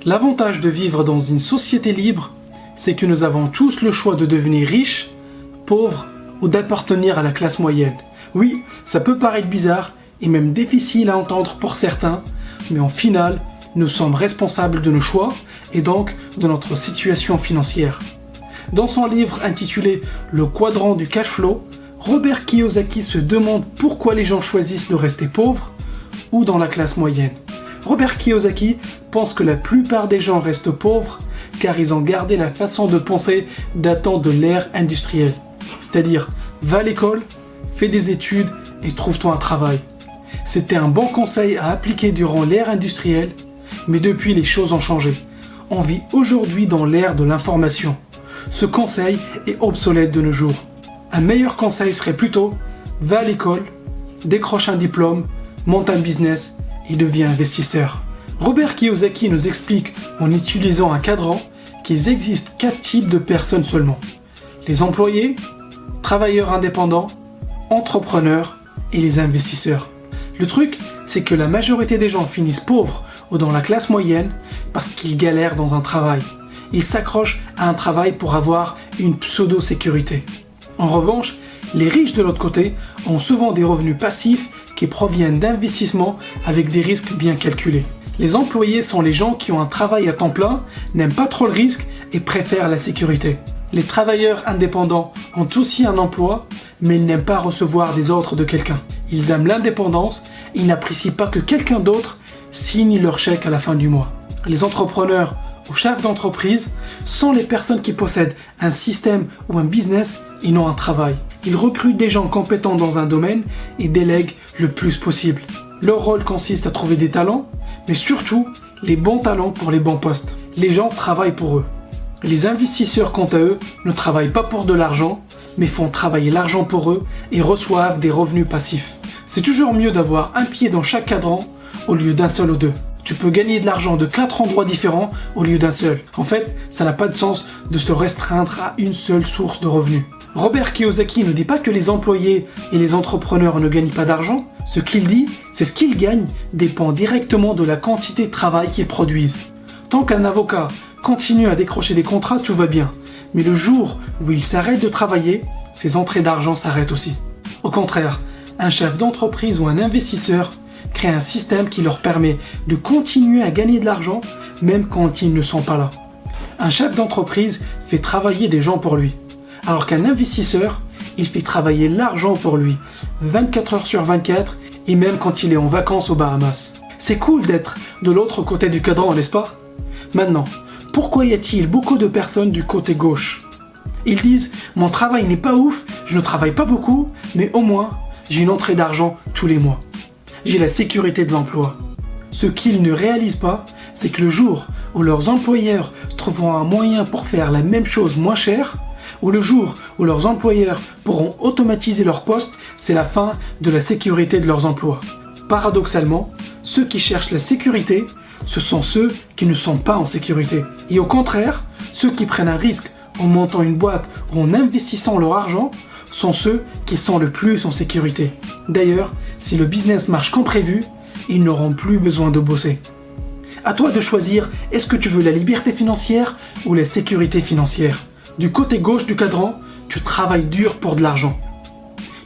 L'avantage de vivre dans une société libre, c'est que nous avons tous le choix de devenir riches, pauvres ou d'appartenir à la classe moyenne. Oui, ça peut paraître bizarre et même difficile à entendre pour certains, mais en final, nous sommes responsables de nos choix et donc de notre situation financière. Dans son livre intitulé Le quadrant du cash flow, Robert Kiyosaki se demande pourquoi les gens choisissent de rester pauvres ou dans la classe moyenne. Robert Kiyosaki pense que la plupart des gens restent pauvres car ils ont gardé la façon de penser datant de l'ère industrielle. C'est-à-dire, va à l'école, fais des études et trouve-toi un travail. C'était un bon conseil à appliquer durant l'ère industrielle, mais depuis les choses ont changé. On vit aujourd'hui dans l'ère de l'information. Ce conseil est obsolète de nos jours. Un meilleur conseil serait plutôt, va à l'école, décroche un diplôme, monte un business et deviens investisseur. Robert Kiyosaki nous explique en utilisant un cadran qu'il existe 4 types de personnes seulement. Les employés, travailleurs indépendants, entrepreneurs et les investisseurs. Le truc, c'est que la majorité des gens finissent pauvres ou dans la classe moyenne parce qu'ils galèrent dans un travail. Ils s'accrochent à un travail pour avoir une pseudo-sécurité. En revanche, les riches de l'autre côté ont souvent des revenus passifs qui proviennent d'investissements avec des risques bien calculés. Les employés sont les gens qui ont un travail à temps plein, n'aiment pas trop le risque et préfèrent la sécurité. Les travailleurs indépendants ont aussi un emploi, mais ils n'aiment pas recevoir des ordres de quelqu'un. Ils aiment l'indépendance, ils n'apprécient pas que quelqu'un d'autre signe leur chèque à la fin du mois. Les entrepreneurs ou chefs d'entreprise sont les personnes qui possèdent un système ou un business et non un travail. Ils recrutent des gens compétents dans un domaine et délèguent le plus possible. Leur rôle consiste à trouver des talents, mais surtout les bons talents pour les bons postes. Les gens travaillent pour eux. Les investisseurs, quant à eux, ne travaillent pas pour de l'argent, mais font travailler l'argent pour eux et reçoivent des revenus passifs. C'est toujours mieux d'avoir un pied dans chaque cadran au lieu d'un seul ou deux. Tu peux gagner de l'argent de 4 endroits différents au lieu d'un seul. En fait, ça n'a pas de sens de se restreindre à une seule source de revenus. Robert Kiyosaki ne dit pas que les employés et les entrepreneurs ne gagnent pas d'argent. Ce qu'il dit, c'est ce qu'ils gagnent dépend directement de la quantité de travail qu'ils produisent. Tant qu'un avocat continue à décrocher des contrats, tout va bien. Mais le jour où il s'arrête de travailler, ses entrées d'argent s'arrêtent aussi. Au contraire, un chef d'entreprise ou un investisseur crée un système qui leur permet de continuer à gagner de l'argent même quand ils ne sont pas là. Un chef d'entreprise fait travailler des gens pour lui, alors qu'un investisseur, il fait travailler l'argent pour lui, 24 heures sur 24 et même quand il est en vacances aux Bahamas. C'est cool d'être de l'autre côté du cadran, n'est-ce pas? Maintenant, pourquoi y a-t-il beaucoup de personnes du côté gauche? Ils disent « Mon travail n'est pas ouf, je ne travaille pas beaucoup, mais au moins, j'ai une entrée d'argent tous les mois. J'ai la sécurité de l'emploi. » Ce qu'ils ne réalisent pas, c'est que le jour où leurs employeurs trouveront un moyen pour faire la même chose moins cher, ou le jour où leurs employeurs pourront automatiser leur poste, c'est la fin de la sécurité de leurs emplois. Paradoxalement, ceux qui cherchent la sécurité, ce sont ceux qui ne sont pas en sécurité. Et au contraire, ceux qui prennent un risque en montant une boîte ou en investissant leur argent sont ceux qui sont le plus en sécurité. D'ailleurs, si le business marche comme prévu, ils n'auront plus besoin de bosser. À toi de choisir, est-ce que tu veux la liberté financière ou la sécurité financière? Du côté gauche du cadran, tu travailles dur pour de l'argent.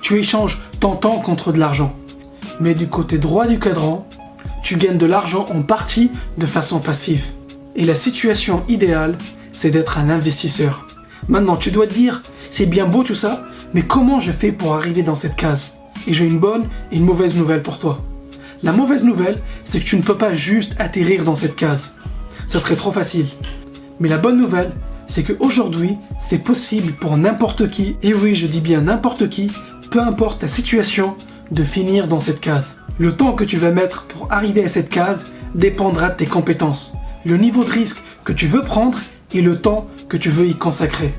Tu échanges ton temps contre de l'argent. Mais du côté droit du cadran, tu gagnes de l'argent en partie de façon passive. Et la situation idéale, c'est d'être un investisseur. Maintenant, tu dois te dire, c'est bien beau tout ça, mais comment je fais pour arriver dans cette case? Et j'ai une bonne et une mauvaise nouvelle pour toi. La mauvaise nouvelle, c'est que tu ne peux pas juste atterrir dans cette case. Ça serait trop facile. Mais la bonne nouvelle, c'est qu'aujourd'hui, c'est possible pour n'importe qui, et oui, je dis bien n'importe qui, peu importe ta situation, de finir dans cette case. Le temps que tu vas mettre pour arriver à cette case dépendra de tes compétences, le niveau de risque que tu veux prendre et le temps que tu veux y consacrer.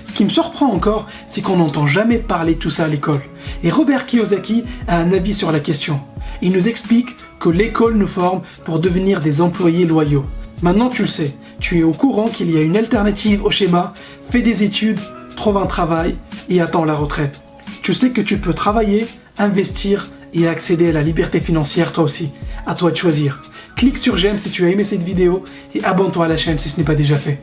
Ce qui me surprend encore, c'est qu'on n'entend jamais parler de tout ça à l'école. Et Robert Kiyosaki a un avis sur la question. Il nous explique que l'école nous forme pour devenir des employés loyaux. Maintenant tu le sais, tu es au courant qu'il y a une alternative au schéma « fais des études, trouve un travail et attends la retraite ». Tu sais que tu peux travailler, investir et à accéder à la liberté financière toi aussi. À toi de choisir. Clique sur j'aime si tu as aimé cette vidéo et abonne-toi à la chaîne si ce n'est pas déjà fait.